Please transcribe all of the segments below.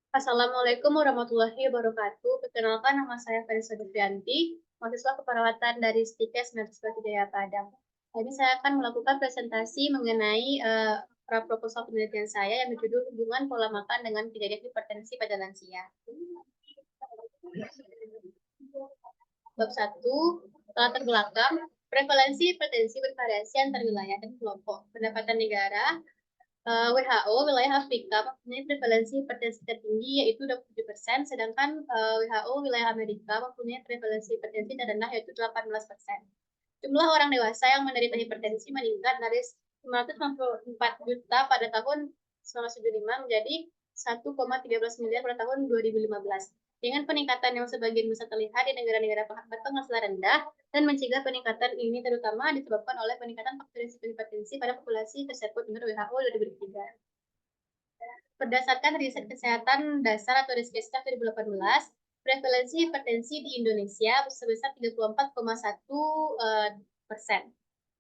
Assalamualaikum warahmatullahi wabarakatuh. Perkenalkan, nama saya Vanessa Devianti, mahasiswa keperawatan dari STIKES Universitas Jaya Padang. Jadi saya akan melakukan presentasi mengenai proposal penelitian saya yang berjudul hubungan pola makan dengan kejadian hipertensi pada lansia. Bab 1, latar belakang, prevalensi hipertensi bervariasi antar wilayah dan kelompok. Pendapatan negara, WHO wilayah Afrika mempunyai prevalensi hipertensi tertinggi yaitu 27%, sedangkan WHO wilayah Amerika mempunyai prevalensi hipertensi terendah yaitu 18%. Jumlah orang dewasa yang menderita hipertensi meningkat dari 594 juta pada tahun 1975 menjadi 1,13 miliar pada tahun 2015. Dengan peningkatan yang sebagian besar terlihat di negara-negara berpenghasilan rendah dan mencegah peningkatan ini terutama disebabkan oleh peningkatan faktor risiko hipertensi pada populasi tersebut menurut WHO 2003. Berdasarkan riset kesehatan dasar atau Riskesdas 2018, prevalensi hipertensi di Indonesia sebesar 34,1%.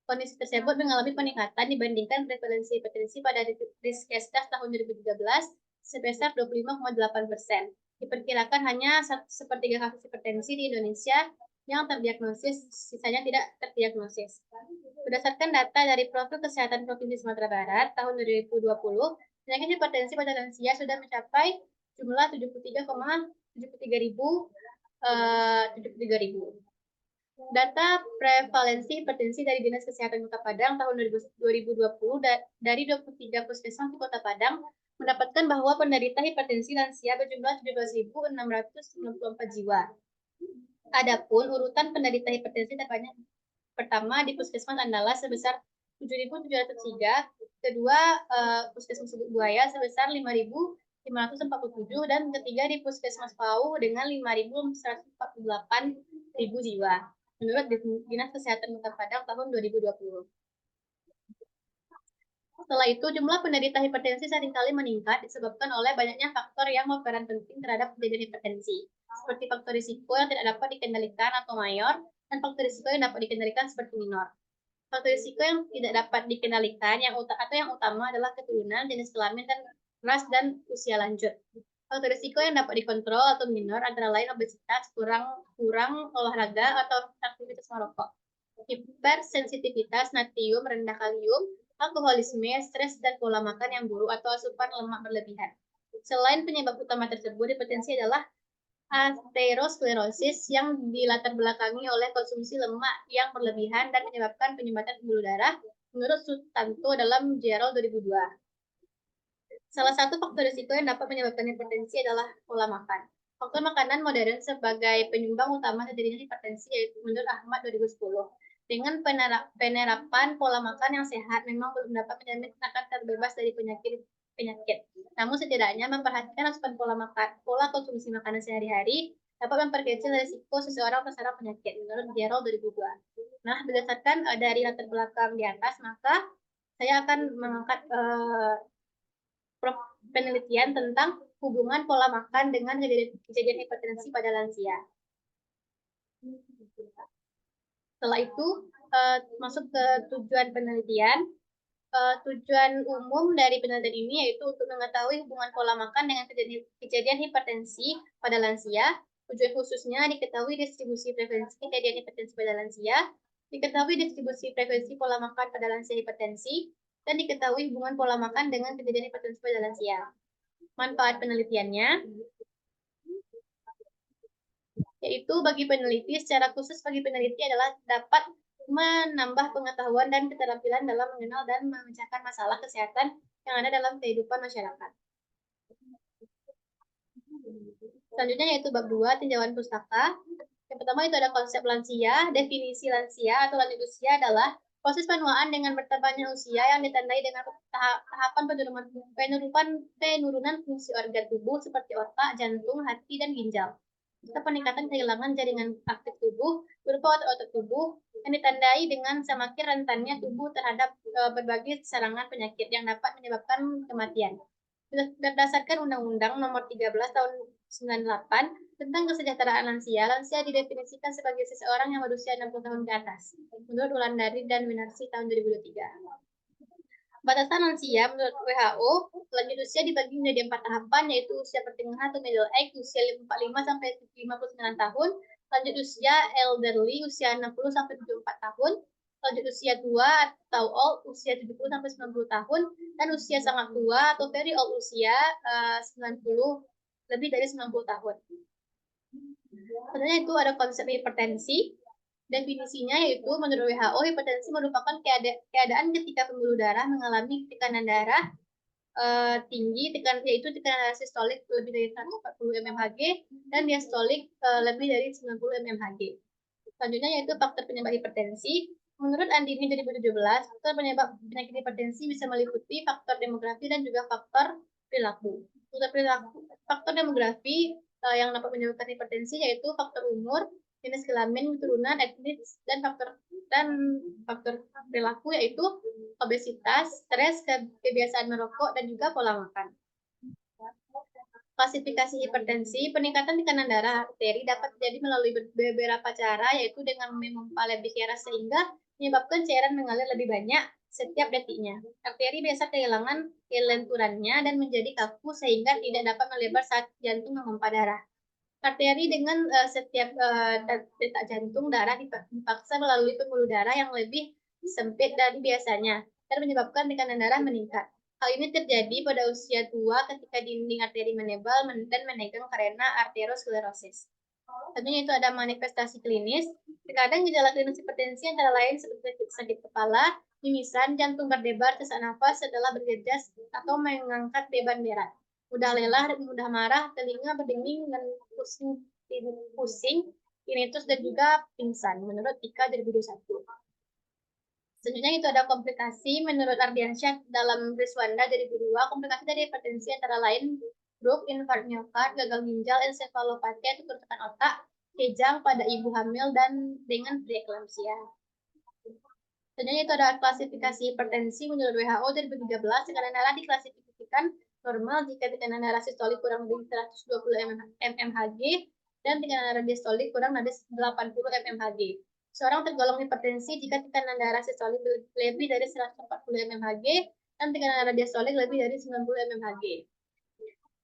Kondisi tersebut mengalami peningkatan dibandingkan prevalensi hipertensi pada Riskesdas tahun 2013 sebesar 25,8%. Diperkirakan hanya sepertiga kasus hipertensi di Indonesia yang terdiagnosis, sisanya tidak terdiagnosis. Berdasarkan data dari Profil Kesehatan Provinsi Sumatera Barat tahun 2020, penyakit hipertensi pada lansia sudah mencapai jumlah 73 ribu. Data prevalensi hipertensi dari Dinas Kesehatan Kota Padang tahun 2020 dari 23 puskesmas di Kota Padang mendapatkan bahwa penderita hipertensi lansia berjumlah 17.694 jiwa. Adapun urutan penderita hipertensi terbanyak pertama di Puskesmas Andalas sebesar 7.703, kedua Puskesmas Buaya sebesar 5.547, dan ketiga di Puskesmas Pau dengan 5.148 jiwa menurut Dinas Kesehatan Kota Padang tahun 2020. Setelah itu, jumlah penderita hipertensi seringkali meningkat disebabkan oleh banyaknya faktor yang berperan penting terhadap kejadian hipertensi, seperti faktor risiko yang tidak dapat dikendalikan atau mayor, dan faktor risiko yang dapat dikendalikan seperti minor. Faktor risiko yang tidak dapat dikendalikan atau yang utama adalah keturunan, jenis kelamin, dan ras dan usia lanjut. Faktor risiko yang dapat dikontrol atau minor antara lain obesitas, kurang olahraga, atau aktivitas merokok. Hipersensitivitas natrium, rendah kalium, alkoholisme, stres, dan pola makan yang buruk atau asupan lemak berlebihan. Selain penyebab utama tersebut, hipertensi adalah aterosklerosis yang dilatar belakangi oleh konsumsi lemak yang berlebihan dan menyebabkan penyumbatan pembuluh darah menurut Sutanto dalam Gerald 2002. Salah satu faktor risiko yang dapat menyebabkan hipertensi adalah pola makan. Faktor makanan modern sebagai penyumbang utama terjadinya hipertensi yaitu menurut Ahmad 2010. Dengan penerapan pola makan yang sehat memang belum dapat menjamin akan terbebas dari penyakit. Namun setidaknya memperhatikan asupan pola konsumsi makanan sehari-hari dapat memperkecil risiko seseorang terserang penyakit menurut Gerald 2002. Nah, berdasarkan dari latar belakang di atas, maka saya akan mengangkat penelitian tentang hubungan pola makan dengan kejadian hipertensi pada lansia. Setelah itu, masuk ke tujuan penelitian. Tujuan umum dari penelitian ini yaitu untuk mengetahui hubungan pola makan dengan kejadian hipertensi pada lansia. Tujuan khususnya diketahui distribusi frekuensi kejadian hipertensi pada lansia, diketahui distribusi frekuensi pola makan pada lansia hipertensi, dan diketahui hubungan pola makan dengan kejadian hipertensi pada lansia. Manfaat penelitiannya yaitu bagi peneliti, secara khusus bagi peneliti adalah dapat menambah pengetahuan dan keterampilan dalam mengenal dan memecahkan masalah kesehatan yang ada dalam kehidupan masyarakat. Selanjutnya yaitu bab 2, tinjauan pustaka. Yang pertama itu ada konsep lansia. Definisi lansia atau lanjut usia adalah proses penuaan dengan bertambahnya usia yang ditandai dengan tahapan penurunan fungsi organ tubuh seperti otak, jantung, hati, dan ginjal. Serta peningkatan kehilangan jaringan aktif tubuh berupa otot-otot tubuh yang ditandai dengan semakin rentannya tubuh terhadap berbagai serangan penyakit yang dapat menyebabkan kematian. Berdasarkan Undang-Undang Nomor 13 Tahun 98 tentang Kesejahteraan Lansia, lansia didefinisikan sebagai seseorang yang berusia 60 tahun ke atas, menurut Wulandari dan Winarsi tahun 2003. Batasan lansia menurut WHO, lanjut usia dibagi menjadi 4 tahapan, yaitu usia pertengahan atau middle age, usia 45 sampai 59 tahun, lanjut usia elderly, usia 60 sampai 74 tahun, lanjut usia tua atau old, usia 70 sampai 90 tahun, dan usia sangat tua atau very old, usia 90 lebih dari 90 tahun. Sebenarnya itu ada konsep hipertensi. Definisinya yaitu menurut WHO, hipertensi merupakan keadaan ketika pembuluh darah mengalami tekanan darah tinggi, yaitu tekanan darah sistolik lebih dari 140 mmHg dan diastolik lebih dari 90 mmHg. Selanjutnya yaitu faktor penyebab hipertensi. Menurut Andini 2017, faktor penyebab penyakit hipertensi bisa meliputi faktor demografi dan juga faktor perilaku. Faktor demografi yang dapat menyebabkan hipertensi yaitu faktor umur, jenis kelamin, keturunan, etnis, dan faktor perilaku yaitu obesitas, stres, kebiasaan merokok, dan juga pola makan. Klasifikasi hipertensi, peningkatan tekanan darah arteri dapat terjadi melalui beberapa cara, yaitu dengan memompa lebih keras sehingga menyebabkan cairan mengalir lebih banyak setiap detiknya. Arteri biasa kehilangan kelenturannya dan menjadi kaku sehingga tidak dapat melebar saat jantung memompa darah. Arteri dengan setiap detak jantung, darah dipaksa melalui pembuluh darah yang lebih sempit dari biasanya dan menyebabkan tekanan darah meningkat. Hal ini terjadi pada usia tua ketika dinding arteri menebal dan menegang karena arteriosklerosis. Tentunya itu ada manifestasi klinis. Terkadang gejala klinis hipertensi antara lain seperti sakit kepala, mimisan, jantung berdebar, sesak nafas setelah bergegas atau mengangkat beban berat. Mudah lelah, mudah marah, telinga berdenging dan pusing, tinnitus dan juga pingsan menurut Tika 2021. Selanjutnya itu ada komplikasi menurut Ardiansyah dalam Riswanda 2002. Komplikasi dari hipertensi antara lain stroke, infark miokard, gagal ginjal, ensefalopati atau kerusakan otak, kejang pada ibu hamil dan dengan preeklamsia. Selanjutnya itu ada klasifikasi hipertensi menurut WHO 2013. Tekanan darah diklasifikasikan normal jika tekanan darah sistolik kurang lebih 120 mmHg dan tekanan darah diastolik kurang lebih 80 mmHg. Seorang tergolong hipertensi jika tekanan darah sistolik lebih dari 140 mmHg dan tekanan darah diastolik lebih dari 90 mmHg.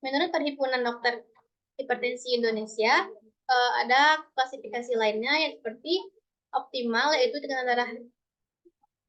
Menurut Perhimpunan Dokter Hipertensi Indonesia, ada klasifikasi lainnya yang seperti optimal, yaitu tekanan darah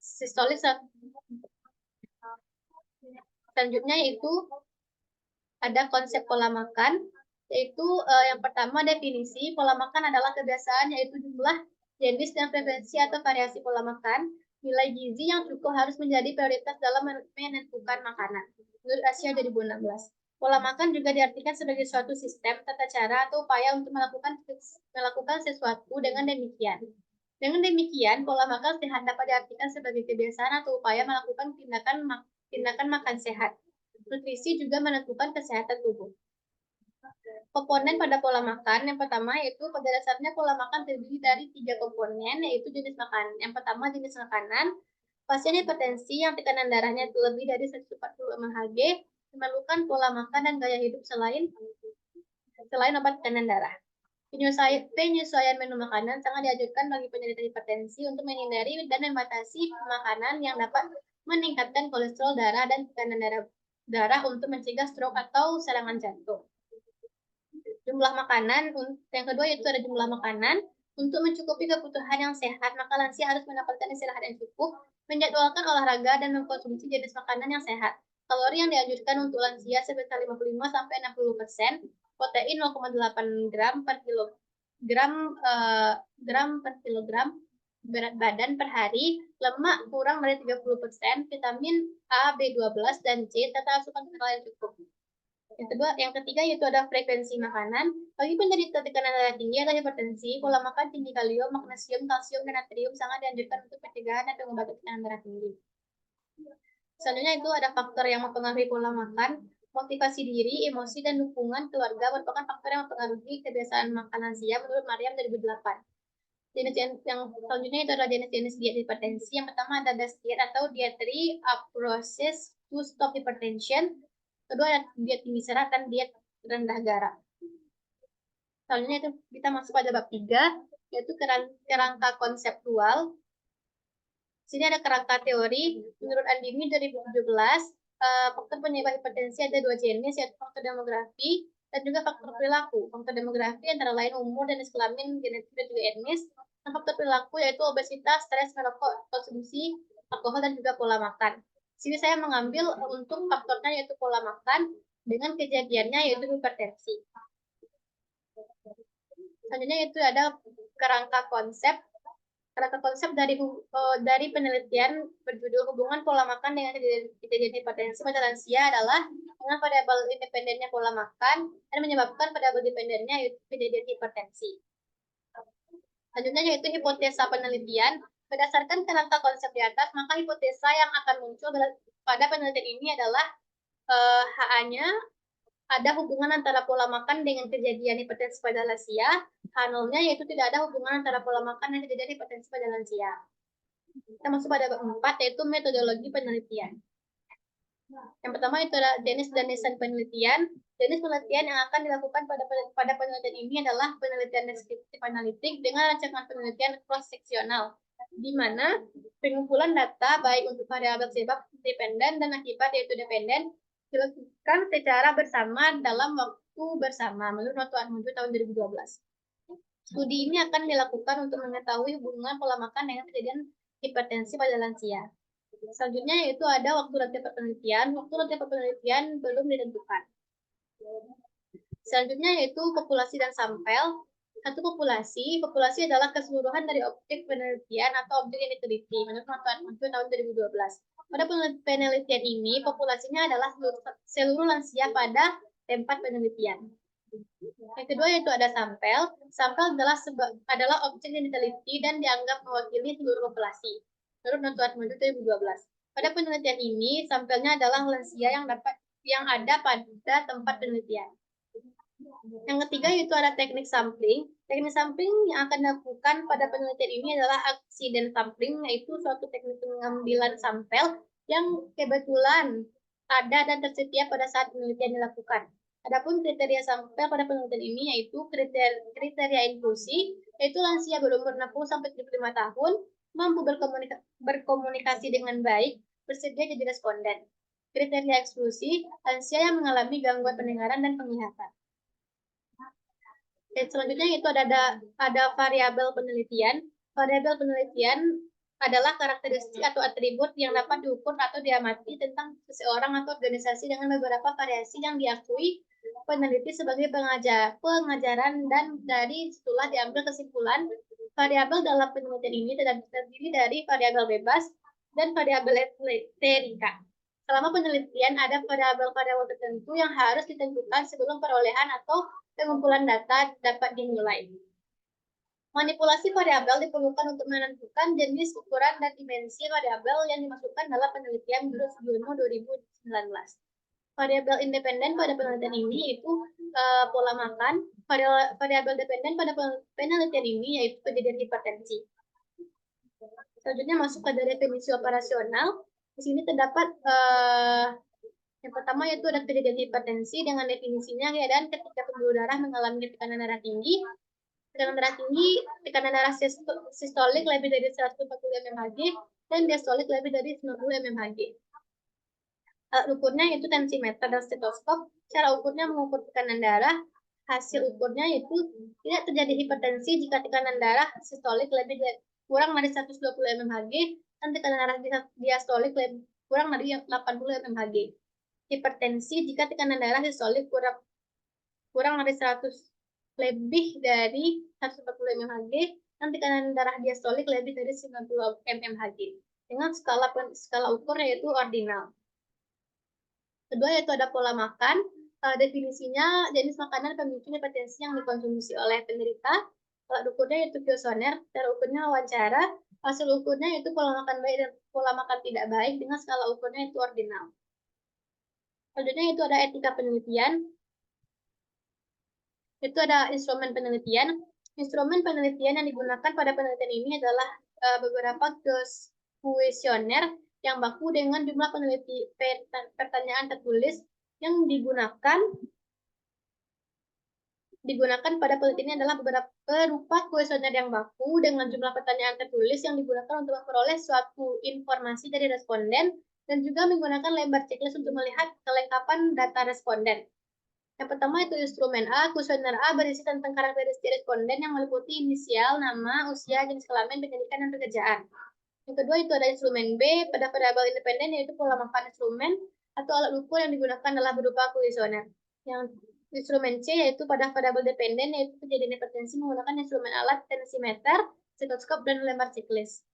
sistolik. Selanjutnya yaitu ada konsep pola makan, yaitu yang pertama definisi pola makan adalah kebiasaan, yaitu jumlah, jenis, dan frekuensi atau variasi pola makan. Nilai gizi yang cukup harus menjadi prioritas dalam menentukan makanan. Menurut Asia 2016. Pola makan juga diartikan sebagai suatu sistem, tata cara, atau upaya untuk melakukan sesuatu dengan demikian. Dengan demikian, pola makan sehat dapat diartikan sebagai kebiasaan atau upaya melakukan tindakan makan sehat. Nutrisi juga menentukan kesehatan tubuh. Komponen pada pola makan, yang pertama yaitu pada dasarnya pola makan terdiri dari 3 komponen, yaitu jenis makanan. Yang pertama jenis makanan. Pasien hipertensi yang tekanan darahnya lebih dari 140 mmHg memerlukan pola makan dan gaya hidup selain obat tekanan darah. Penyesuaian menu makanan sangat dianjurkan bagi penderita hipertensi untuk menghindari dan membatasi makanan yang dapat meningkatkan kolesterol darah dan tekanan darah untuk mencegah stroke atau serangan jantung. Jumlah makanan, yang kedua yaitu ada jumlah makanan. Untuk mencukupi kebutuhan yang sehat, maka lansia harus mendapatkan istirahat yang cukup, menjadwalkan olahraga, dan mengkonsumsi jenis makanan yang sehat. Kalori yang dianjurkan untuk lansia sebesar 55-60%, protein 0,8 gram per kilogram berat badan per hari, lemak kurang dari 30%, vitamin A, B12, dan C, serta asupan mineral yang cukup. Yang ketiga yaitu ada frekuensi makanan. Bagi penderita tekanan darah tinggi atau hipertensi, pola makan tinggi kalium, magnesium, kalsium, dan natrium sangat dianjurkan untuk pencegahan dan pengobatan tekanan darah tinggi. Selanjutnya itu ada faktor yang mempengaruhi pola makan. Motivasi diri, emosi, dan dukungan keluarga merupakan faktor yang mempengaruhi kebiasaan makan lansia menurut Mariam 2008. Jenis yang selanjutnya itu adalah jenis-jenis diet hipertensi. Yang pertama ada diet atau dietary approaches to stop hypertension. Kedua ada diet tinggi serat dan diet rendah garam. Selanjutnya itu kita masuk pada bab 3, yaitu kerangka konseptual. Sini ada kerangka teori. Menurut Andini 2017, faktor penyebab hipertensi ada 2 jenis, yaitu faktor demografi dan juga faktor perilaku. Faktor demografi antara lain umur, jenis kelamin, genetik, dan juga etnis. Dan faktor perilaku yaitu obesitas, stres, merokok, konsumsi alkohol, dan juga pola makan. Sini saya mengambil untuk faktornya yaitu pola makan dengan kejadiannya yaitu hipertensi. Selanjutnya itu ada kerangka konsep. Kerangka konsep dari penelitian berjudul hubungan pola makan dengan kejadian hipertensi pada lansia adalah dengan variabel independennya pola makan dan menyebabkan variabel dependennya yaitu kejadian hipertensi. Selanjutnya yaitu hipotesa penelitian. Berdasarkan kerangka konsep di atas, maka hipotesa yang akan muncul pada penelitian ini adalah HA-nya ada hubungan antara pola makan dengan kejadian hipertensi pada lansia. H0-nya yaitu tidak ada hubungan antara pola makan dan kejadian hipertensi pada lansia. Kita masuk pada bab 4 yaitu metodologi penelitian. Yang pertama itu adalah jenis dan desain penelitian. Jenis penelitian yang akan dilakukan pada penelitian ini adalah penelitian deskriptif analitik dengan rancangan penelitian cross-seksional, di mana pengumpulan data baik untuk variabel sebab dependen dan akibat yaitu dependen dilakukan secara bersama dalam waktu bersama menurut Noto Atmojo tahun 2012. Studi ini akan dilakukan untuk mengetahui hubungan pola makan dengan kejadian hipertensi pada lansia. Selanjutnya yaitu ada waktu latihan penelitian. Waktu latihan penelitian belum ditentukan. Selanjutnya yaitu populasi dan sampel. Satu populasi adalah keseluruhan dari objek penelitian atau objek yang diteliti menurut Noto Atmojo tahun 2012. Pada penelitian ini, populasinya adalah seluruh lansia pada tempat penelitian. Yang kedua yaitu ada sampel. Sampel adalah objek yang diteliti dan dianggap mewakili seluruh populasi menurut Noto Atmojo 2012. Pada penelitian ini, sampelnya adalah lansia yang ada pada tempat penelitian. Yang ketiga yaitu ada teknik sampling. Teknik sampling yang akan dilakukan pada penelitian ini adalah accident sampling, yaitu suatu teknik pengambilan sampel yang kebetulan ada dan tersedia pada saat penelitian dilakukan. Adapun kriteria sampel pada penelitian ini yaitu kriteria inklusi, yaitu lansia berumur 60-75 tahun, mampu berkomunikasi dengan baik, bersedia jadi responden. Kriteria eksklusi, lansia yang mengalami gangguan pendengaran dan penglihatan. Dan selanjutnya itu ada variabel penelitian. Variabel penelitian adalah karakteristik atau atribut yang dapat diukur atau diamati tentang seseorang atau organisasi dengan beberapa variasi yang diakui peneliti sebagai pengajaran, dan dari situlah diambil kesimpulan. Variabel dalam penelitian ini terdiri dari variabel bebas dan variabel eterika. Selama penelitian ada variabel-variabel tertentu yang harus ditentukan sebelum perolehan atau pengumpulan data dapat dimulai. Manipulasi variabel diperlukan untuk menentukan jenis, ukuran, dan dimensi variabel yang dimasukkan dalam penelitian menurut Sugiono 2019. Variabel independen pada penelitian ini yaitu pola makan. Variabel dependen pada penelitian ini yaitu kejadian hipertensi. Selanjutnya masuk ke definisi operasional. Di sini terdapat yang pertama yaitu ada kejadian hipertensi dengan definisinya keadaan ketika pembuluh darah mengalami tekanan darah tinggi. Tekanan darah sistolik lebih dari 140 mmHg dan diastolik lebih dari 90 mmHg. Alat ukurnya itu tensimeter dan stetoskop. Cara ukurnya mengukur tekanan darah. Hasil ukurnya itu tidak terjadi hipertensi jika tekanan darah sistolik kurang dari 120 mmHg dan tekanan darah diastolik kurang dari 80 mmHg. Hipertensi jika tekanan darah sistolik kurang dari 140 mmHg dan tekanan darah diastolik lebih dari 90 mmHg dengan skala ukur yaitu ordinal. Kedua yaitu ada pola makan. Definisinya jenis makanan pemicu hipertensi yang dikonsumsi oleh penderita. Alat ukurnya yaitu kuesioner. Cara ukurnya wawancara. Hasil ukurnya yaitu pola makan baik dan pola makan tidak baik dengan skala ukurnya itu ordinal. Selanjutnya itu ada etika penelitian. Itu ada instrumen penelitian. Instrumen penelitian yang digunakan pada penelitian ini adalah beberapa kuesioner yang baku dengan jumlah pertanyaan tertulis yang digunakan digunakan pada penelitian adalah berupa kuesioner yang baku dengan jumlah pertanyaan tertulis yang digunakan untuk memperoleh suatu informasi dari responden dan juga menggunakan lembar checklist untuk melihat kelengkapan data responden. Yang pertama itu instrumen A. Kuesioner A berisi tentang karakteristik responden yang meliputi inisial, nama, usia, jenis kelamin, pendidikan, dan pekerjaan. Yang kedua itu ada instrumen B pada variabel independen yaitu pola makan instrumen atau alat ukur yang digunakan adalah berupa kuesioner. Yang instrumen C yaitu pada variabel dependen yaitu kejadian hipertensi menggunakan instrumen alat tensimeter, stetoskop, dan lembar checklist.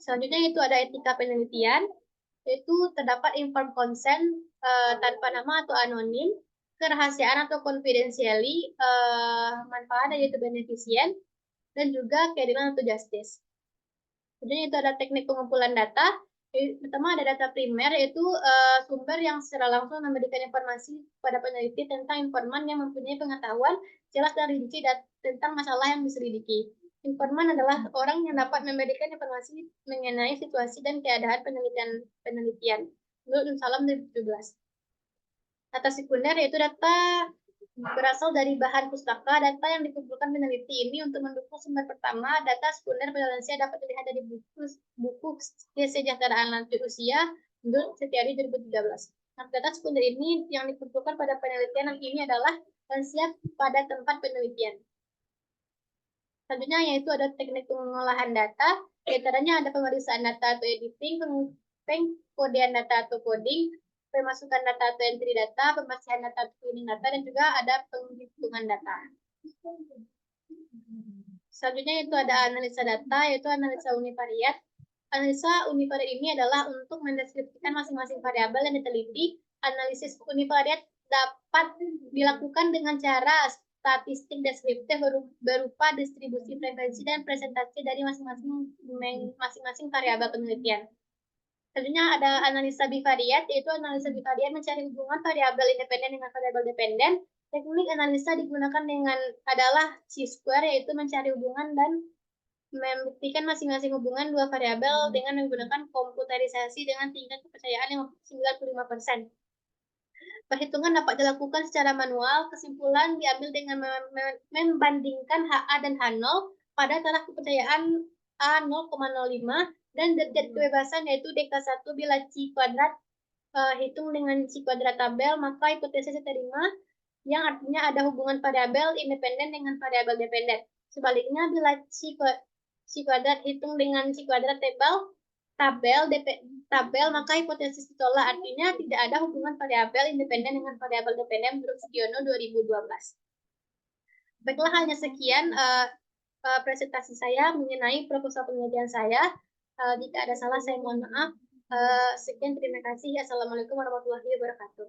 Selanjutnya itu ada etika penelitian, yaitu terdapat informed consent tanpa nama atau anonim, kerahasiaan atau confidentially, manfaat yaitu beneficient, dan juga keadilan atau justice. Kemudian itu ada teknik pengumpulan data. Pertama ada data primer, yaitu sumber yang secara langsung memberikan informasi pada peneliti tentang informan yang mempunyai pengetahuan jelas dan rinci tentang masalah yang diselidiki. Informan adalah orang yang dapat memberikan informasi mengenai situasi dan keadaan penelitian. Menurut Salam 2017. Data sekunder yaitu data berasal dari bahan pustaka. Data yang dikumpulkan peneliti ini untuk mendukung sumber pertama. Data sekunder pada lansia dapat dilihat dari buku kesejahteraan lanjut usia menurut Setiadi 2013. Nah, data sekunder ini yang dikumpulkan pada penelitian ini adalah lansia pada tempat penelitian. Selanjutnya yaitu ada teknik pengolahan data. Di antaranya ada pemeriksaan data atau editing, pengkodean data atau coding, pemasukan data atau entry data, pemasihan data atau cleaning data, dan juga ada penghitungan data. Selanjutnya itu ada analisa data, yaitu analisa univariat. Analisa univariat ini adalah untuk mendeskripsikan masing-masing variabel yang diteliti. Analisis univariat dapat dilakukan dengan cara statistik deskriptif berupa distribusi frekuensi dan presentasi dari masing-masing variabel penelitian. Selanjutnya ada analisa bivariat, yaitu analisa bivariat mencari hubungan variabel independen dengan variabel dependen. Teknik analisa digunakan adalah chi-square, yaitu mencari hubungan dan membuktikan masing-masing hubungan dua variabel dengan menggunakan komputerisasi dengan tingkat kepercayaan yang 95%. Perhitungan dapat dilakukan secara manual. Kesimpulan diambil dengan membandingkan HA dan H0 pada taraf kepercayaan A 0,05 dan derajat kebebasan yaitu DK1 bila C kuadrat hitung dengan C kuadrat tabel, maka hipotesis diterima yang artinya ada hubungan variabel independen dengan variabel dependen. Sebaliknya bila C kuadrat hitung dengan C kuadrat tabel, maka hipotesis ditolak, artinya tidak ada hubungan variabel independen dengan variabel dependen menurut Sugiono 2012. Baiklah, hanya sekian presentasi saya mengenai proposal penelitian saya. Jika ada salah, saya mohon maaf. Sekian, terima kasih. Assalamualaikum warahmatullahi wabarakatuh.